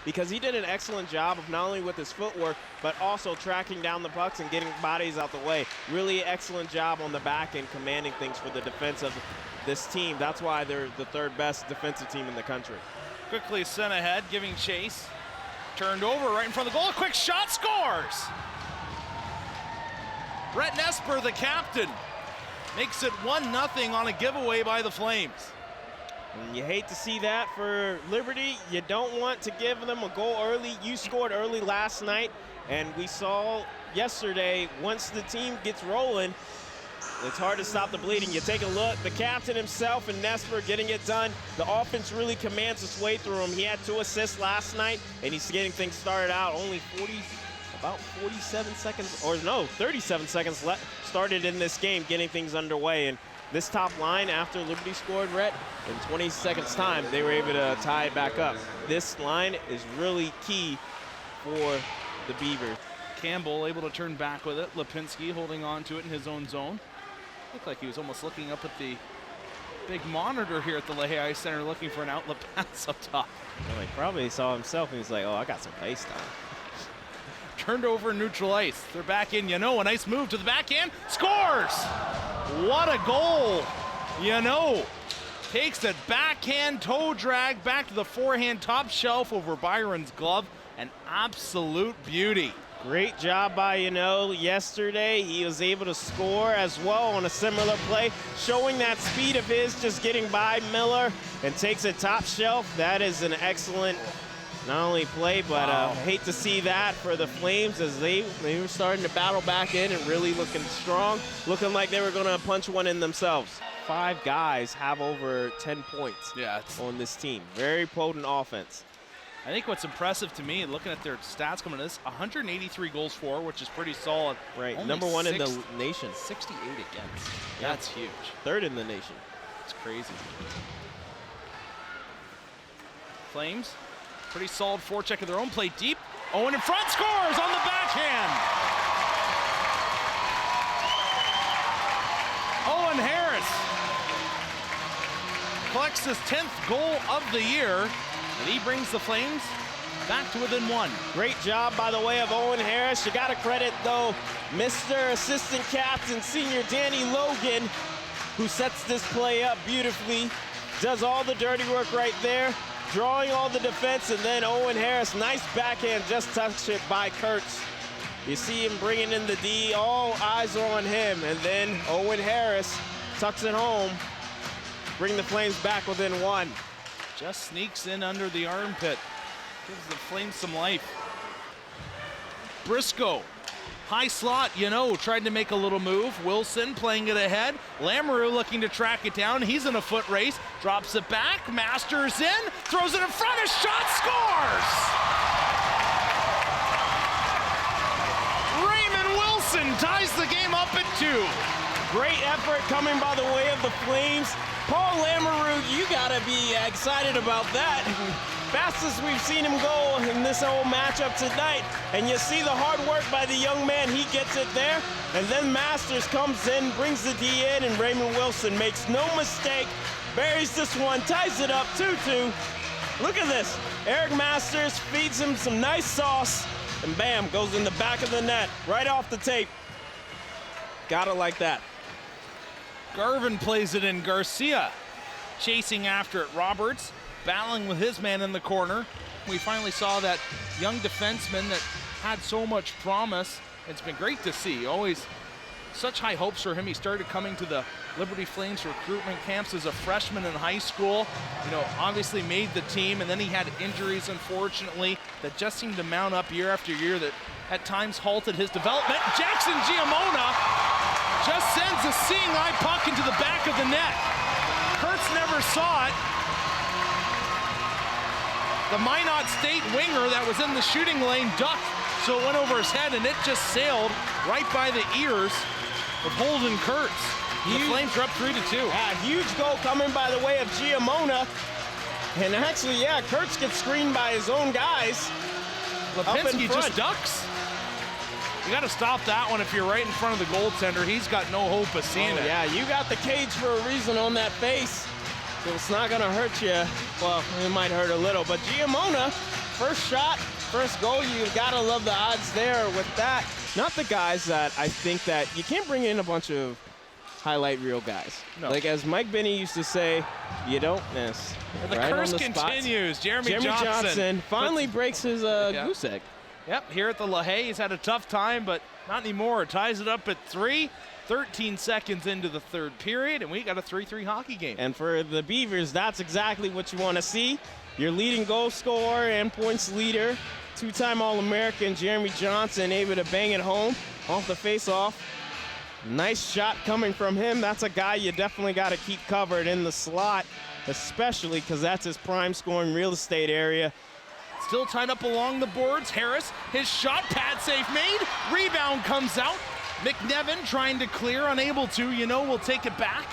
because he did an excellent job of not only with his footwork, but also tracking down the pucks and getting bodies out the way. Really excellent job on the back end, commanding things for the defense of this team. That's why they're the third best defensive team in the country. Quickly sent ahead, giving chase. Turned over right in front of the goal. A quick shot, scores! Brett Nesper, the captain, makes it 1-0 on a giveaway by the Flames. And you hate to see that for Liberty. You don't want to give them a goal early. You scored early last night, and we saw yesterday, once the team gets rolling, it's hard to stop the bleeding. You take a look, the captain himself and Nesper getting it done. The offense really commands its way through him. He had 2 assists last night, and he's getting things started out. Only 37 seconds, or no, 37 seconds left, started in this game, getting things underway. And this top line, after Liberty scored, Rhett, in 20 seconds time, they were able to tie it back up. This line is really key for the Beavers. Campbell able to turn back with it. Lipinski holding on to it in his own zone. Looked like he was almost looking up at the big monitor here at the Lehigh Center, looking for an outlet pass up top. Well, he probably saw himself and he's like, oh, I got some face time. Turned over in neutral ice. They're back in. Yano, a nice move to the backhand. Scores! What a goal! Yano takes it backhand toe drag back to the forehand top shelf over Byron's glove. An absolute beauty. Great job by Yano yesterday. He was able to score as well on a similar play, showing that speed of his, just getting by Miller and takes it top shelf. That is an excellent not only play, but hate to see that for the Flames, as they were starting to battle back in and really looking strong, looking like they were going to punch one in themselves. 5 guys have over 10 points on this team. Very potent offense. I think what's impressive to me, looking at their stats coming to this, 183 goals for, which is pretty solid. Right, only number 1 in the nation. 68 against. That's huge. 3rd in the nation. It's crazy. Flames, pretty solid forecheck of their own, play deep. Owen in front, scores on the backhand. Owen Harris collects his 10th goal of the year. And he brings the Flames back to within 1. Great job, by the way, of Owen Harris. You got to credit, though, Mr. Assistant Captain, Senior Danny Logan, who sets this play up beautifully, does all the dirty work right there, drawing all the defense, and then Owen Harris, nice backhand, just touched it by Kurtz. You see him bringing in the D, all eyes are on him, and then Owen Harris tucks it home, bring the Flames back within 1. Just sneaks in under the armpit. Gives the Flames some life. Briscoe, high slot, tried to make a little move. Wilson playing it ahead. Lamoureux looking to track it down. He's in a foot race. Drops it back. Masters in. Throws it in front. A shot. Scores! Raymond Wilson ties the game up at 2. Great effort coming by the way of the Flames. Paul Lamoureux, you gotta be excited about that. Fastest we've seen him go in this whole matchup tonight. And you see the hard work by the young man, he gets it there. And then Masters comes in, brings the D in, and Raymond Wilson makes no mistake, buries this one, ties it up 2-2. Look at this, Eric Masters feeds him some nice sauce, and bam, goes in the back of the net, right off the tape. Gotta like that. Garvin plays it in. Garcia chasing after it. Roberts battling with his man in the corner. We finally saw that young defenseman that had so much promise. It's been great to see. Always such high hopes for him. He started coming to the Liberty Flames recruitment camps as a freshman in high school. Obviously made the team, and then he had injuries, unfortunately, that just seemed to mount up year after year that at times halted his development. Jackson Giamona just sends a seeing eye puck into the back of the net. Kurtz never saw it. The Minot State winger that was in the shooting lane ducked, so it went over his head, and it just sailed right by the ears of Holden Kurtz. The Flames are up 3-2. Yeah, huge goal coming by the way of Giamona. And actually, Kurtz gets screened by his own guys. Lipinski just ducks. You got to stop that one if you're right in front of the goaltender. He's got no hope of seeing it. Yeah, you got the cage for a reason on that face. So it's not going to hurt you. Well, it might hurt a little, but Giamona first shot, first goal, you gotta love the odds there with that. Not the guys that I think that you can't bring in a bunch of highlight reel guys. No. Like as Mike Binney used to say, you don't miss. And the right curse on the continues. Jeremy Johnson finally breaks his goose egg. Yep, here at the LaHaye, he's had a tough time, but not anymore. Ties it up at 3. 13 seconds into the third period, and we got a 3-3 hockey game. And for the Beavers, that's exactly what you want to see. Your leading goal scorer and points leader, two-time All-American Jeremy Johnson, able to bang it home off the face-off. Nice shot coming from him. That's a guy you definitely got to keep covered in the slot, especially because that's his prime scoring real estate area. Still tied up along the boards. Harris, his shot, pad save made. Rebound comes out. McNevin trying to clear, unable to. We'll take it back.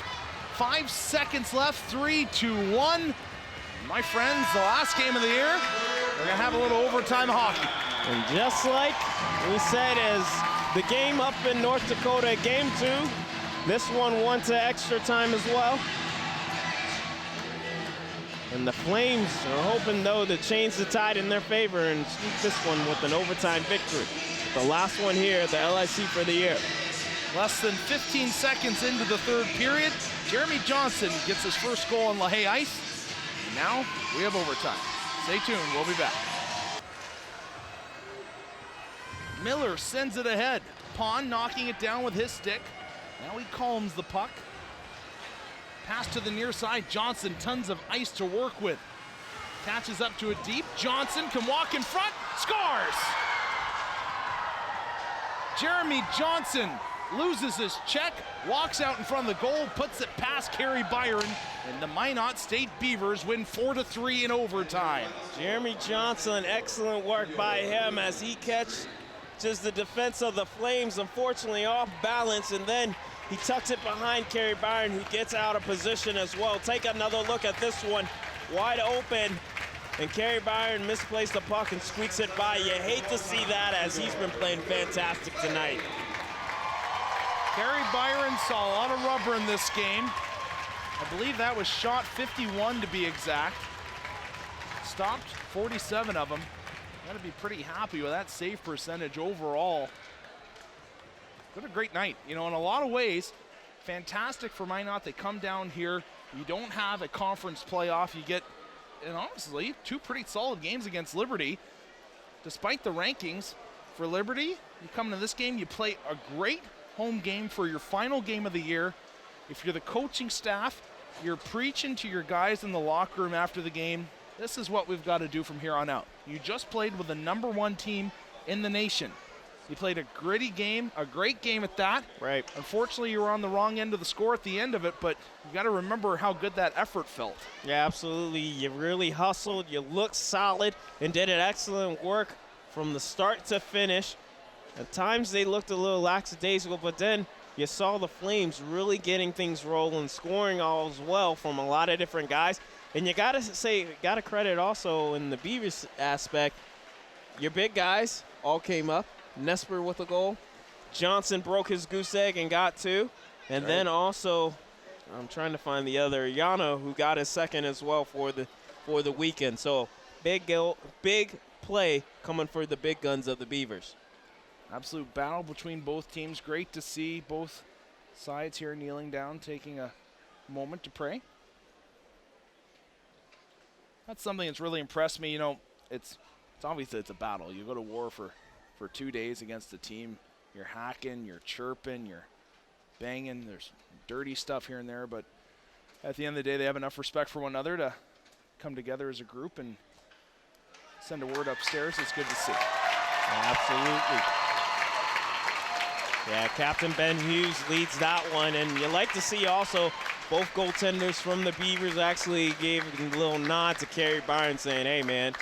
5 seconds left, 3, 2, 1. My friends, the last game of the year, we're gonna have a little overtime hockey. And just like we said as the game up in North Dakota, game 2, this one went to extra time as well. And the Flames are hoping, though, to change the tide in their favor and sweep this one with an overtime victory. The last one here, the LIC for the year. Less than 15 seconds into the third period, Jeremy Johnson gets his first goal on LaHaye ice. Now we have overtime. Stay tuned, we'll be back. Miller sends it ahead. Pond knocking it down with his stick. Now he calms the puck. Pass to the near side. Johnson, tons of ice to work with. Catches up to it deep. Johnson can walk in front, scores! Jeremy Johnson loses his check, walks out in front of the goal, puts it past Kerry Byron, and the Minot State Beavers win 4-3 in overtime. Jeremy Johnson, excellent work by him as he catches the defense of the Flames, unfortunately off balance, and then he tucks it behind Kerry Byron, who gets out of position as well. Take another look at this one, wide open, and Kerry Byron misplaced the puck and squeaks it by. You hate to see that as he's been playing fantastic tonight. Kerry Byron saw a lot of rubber in this game. I believe that was shot 51 to be exact. Stopped 47 of them. Got to be pretty happy with that save percentage overall. What a great night. In a lot of ways, fantastic for Minot. They come down here. You don't have a conference playoff. You get, and honestly, 2 pretty solid games against Liberty. Despite the rankings for Liberty, you come into this game, you play a great home game for your final game of the year. If you're the coaching staff, you're preaching to your guys in the locker room after the game. This is what we've got to do from here on out. You just played with the #1 team in the nation. You played a gritty game, a great game at that. Right. Unfortunately, you were on the wrong end of the score at the end of it, but you got to remember how good that effort felt. Yeah, absolutely. You really hustled, you looked solid, and did an excellent work from the start to finish. At times they looked a little lackadaisical, but then you saw the Flames really getting things rolling, scoring all as well from a lot of different guys. And you got to credit also in the Beavers aspect, your big guys all came up. Nesper with a goal. Johnson broke his goose egg and got 2. And then also, I'm trying to find the other, Yano, who got his second as well for the weekend. So big play coming for the big guns of the Beavers. Absolute battle between both teams. Great to see both sides here kneeling down, taking a moment to pray. That's something that's really impressed me. It's obviously it's a battle. You go to war for 2 days against the team. You're hacking, you're chirping, you're banging. There's dirty stuff here and there, but at the end of the day, they have enough respect for one another to come together as a group and send a word upstairs. It's good to see. Absolutely. Yeah, Captain Ben Hughes leads that one, and you like to see also both goaltenders from the Beavers actually gave a little nod to Kerry Byron saying, hey, man,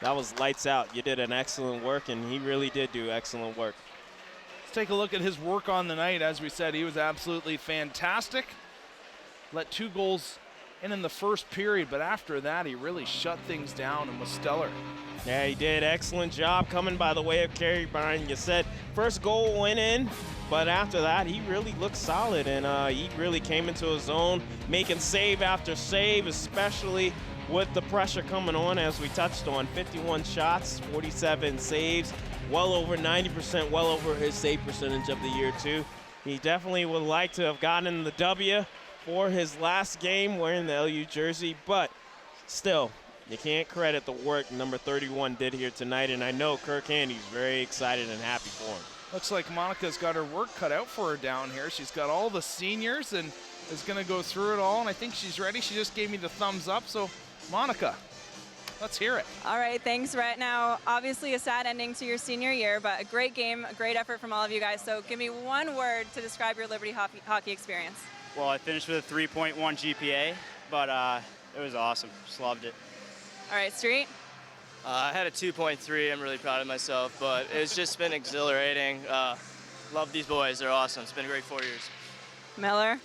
that was lights out. You did an excellent work, and he really did do excellent work. Let's take a look at his work on the night. As we said, he was absolutely fantastic. Let 2 goals in the first period, but after that, he really shut things down and was stellar. Yeah, he did. Excellent job coming by the way of Kerry Byron. You said first goal went in, but after that, he really looked solid, and he really came into his own, making save after save, especially with the pressure coming on, as we touched on. 51 shots, 47 saves, well over 90%, well over his save percentage of the year, too. He definitely would like to have gotten the W for his last game wearing the LU jersey, but still, you can't credit the work number 31 did here tonight, and I know Kirk Handy's very excited and happy for him. Looks like Monica's got her work cut out for her down here. She's got all the seniors and is going to go through it all, and I think she's ready. She just gave me the thumbs up, so Monica, let's hear it. All right, thanks, Rhett. Now, obviously a sad ending to your senior year, but a great game, a great effort from all of you guys. So give me one word to describe your Liberty hockey experience. Well, I finished with a 3.1 GPA, but it was awesome. Just loved it. All right, Street? I had a 2.3. I'm really proud of myself, but it's just been exhilarating. Love these boys. They're awesome. It's been a great 4 years. Miller?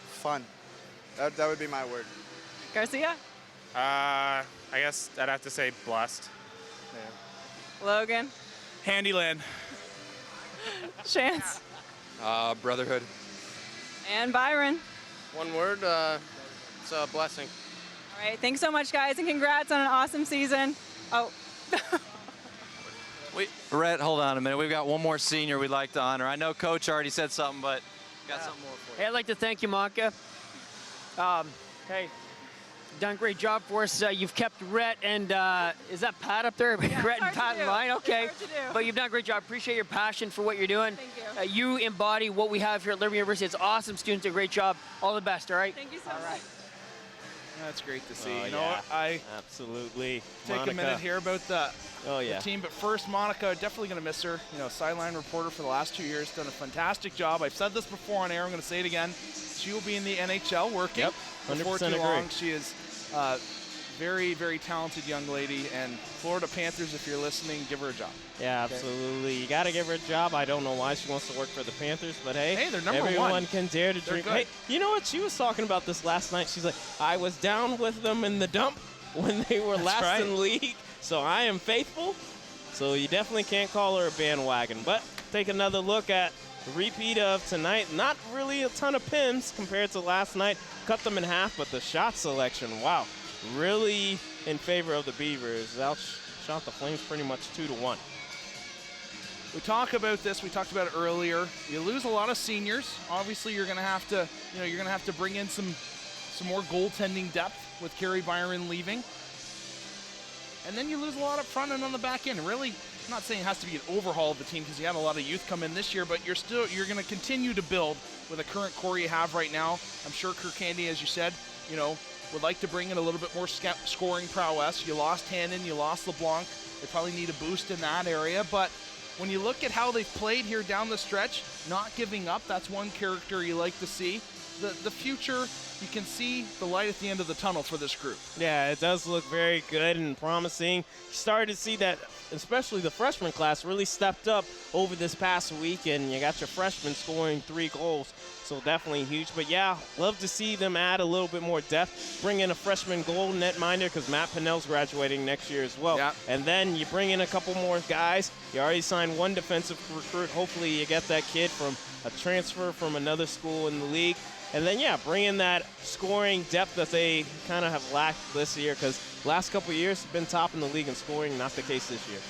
Fun. That would be my word. Garcia? I guess I'd have to say blessed. Logan? Handyland. Chance? Brotherhood. And Byron? One word, it's a blessing. All right, thanks so much, guys, and congrats on an awesome season. Oh. Rhett, hold on a minute. We've got one more senior we'd like to honor. I know Coach already said something, but got something more for you. Hey, I'd like to thank you, Monica. Hey, you've done a great job for us. You've kept Rhett and, is that Pat up there? Yeah, Rhett and Pat in line, okay. It's hard to do. But you've done a great job. Appreciate your passion for what you're doing. Thank you. You embody what we have here at Liberty University. It's awesome. Students do a great job. All the best, all right? Thank you so much. That's great to see. Oh, you know yeah. what? I Absolutely. take Monica. a minute here about the Yeah. team, but first, Monica, definitely going to miss her. You know, sideline reporter for the last 2 years, done a fantastic job. I've said this before on air. I'm going to say it again. She will be in the NHL working. Yep, Before 100% too agree. long. She is very, very talented young lady. And Florida Panthers, if you're listening, give her a job. Yeah, absolutely. You got to give her a job. I don't know why she wants to work for the Panthers, but hey, they're number everyone one. can dare to They're dream. good. Hey, you know what? She was talking about this last night. She's like, I was down with them in the dump when they were last right. in league, so I am faithful. So you definitely can't call her a bandwagon. But take another look at the repeat of tonight. Not really a ton of pins compared to last night. Cut them in half, but the shot selection, wow, really in favor of the Beavers. Outshot the Flames pretty much 2-1. We talk about this. We talked about it earlier. You lose a lot of seniors. Obviously, you're going to have to, bring in some more goaltending depth with Carey Byron leaving. And then you lose a lot up front and on the back end. Really, I'm not saying it has to be an overhaul of the team because you had a lot of youth come in this year, but you're going to continue to build with the current core you have right now. I'm sure Kirk Handy, as you said, would like to bring in a little bit more scoring prowess. You lost Hannon, you lost LeBlanc. They probably need a boost in that area, but when you look at how they've played here down the stretch, not giving up, that's one character you like to see. The future, you can see the light at the end of the tunnel for this group. Yeah, it does look very good and promising. You started to see that, especially the freshman class, really stepped up over this past week, and you got your freshmen scoring 3 goals, so definitely huge. But yeah, love to see them add a little bit more depth, bring in a freshman goal netminder because Matt Pinnell's graduating next year as well. Yeah. And then you bring in a couple more guys. You already signed one defensive recruit. Hopefully you get that kid from a transfer from another school in the league. And then, yeah, bring in that scoring depth that they kind of have lacked this year because last couple of years have been top in the league in scoring, not the case this year.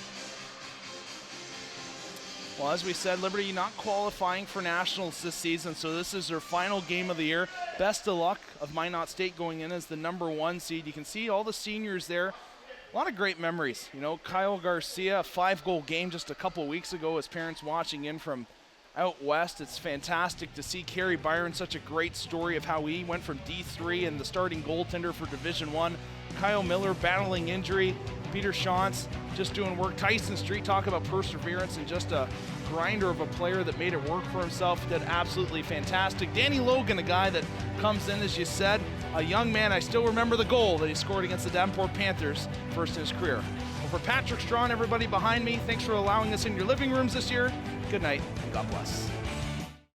Well, as we said, Liberty not qualifying for nationals this season, so this is their final game of the year. Best of luck of Minot State going in as the #1 seed. You can see all the seniors there. A lot of great memories. Kyle Garcia, a 5-goal game just a couple weeks ago. His parents watching in from out west. It's fantastic to see Carey Byron, such a great story of how he went from D3 and the starting goaltender for Division I. Kyle Miller battling injury. Peter Shantz just doing work. Tyson Street, talk about perseverance and just a grinder of a player that made it work for himself. Did absolutely fantastic. Danny Logan, a guy that comes in, as you said, a young man. I still remember the goal that he scored against the Davenport Panthers, first in his career. Well, for Patrick Strawn, everybody behind me, thanks for allowing us in your living rooms this year. Good night, and God bless.